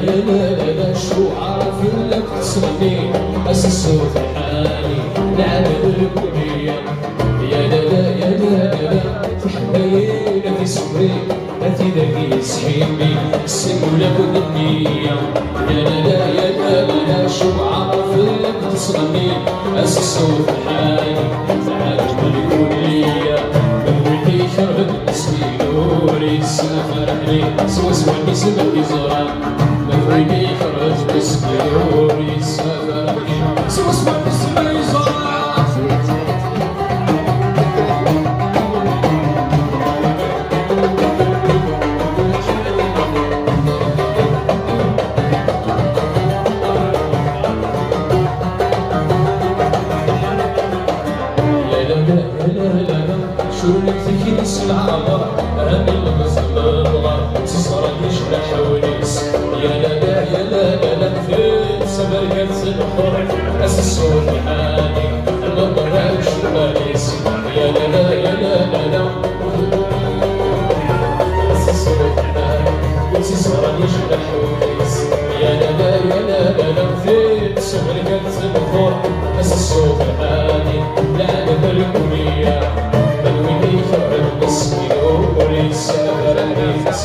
يا لا شو عارف لك تصلي أسسو في حالي نعمل الكلية يا لا في حبايلة في صبري هاتي ذاكي سحيبي السيولة والنية يا لا شو عارف لك تصلي أسسو في حالي نعمل الكلية بنويتي شرب السيلوري السافر علي سوا نسمع يزرع بنويتي خرج السيلوري السافر علي سوا نسمع يزرع شورتك العمر رامي المزم الغار تصرى يجرح ونيس يا لا في سبرقة الخور أسسو في حالي المبرع شماليس يا لا أسسو في حالي تصرى يجرح ونيس يا لا في سبرقة الخور أسسو في حالي لعنة الكلية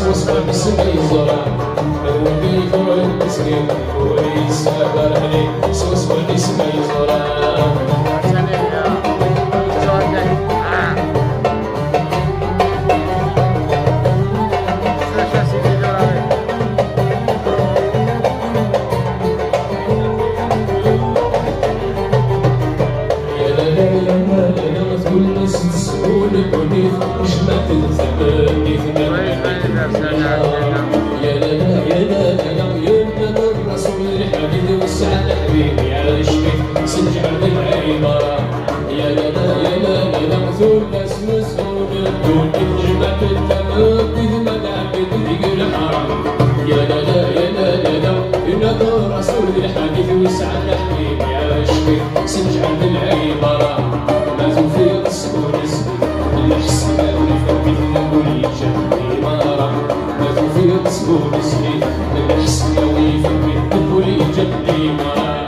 سوى بسمع يزرع ودي فرق بسمع ويسافر علي سوى بسمع يزرع يا لا الرسول الحبيب والسعادة حبيبي عاشقي سنجعل بالعبارة يا لا ثم اسمه الدون جمعت التمام إذ مدعك ذيق الحرام يا لا الرسول الحبيب والسعادة حبيبي عاشقي سنجعل بالعبارة ما توفيق السكون الحسن والفقه والجنة مرة ما توفيق السكون الحسن والفقه والجنة مرة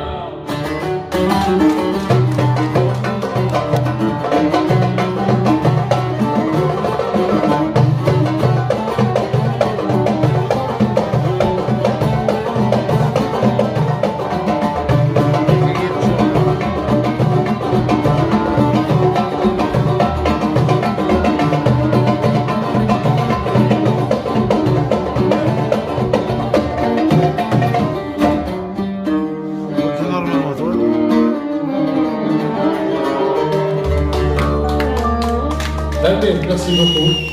Merci beaucoup.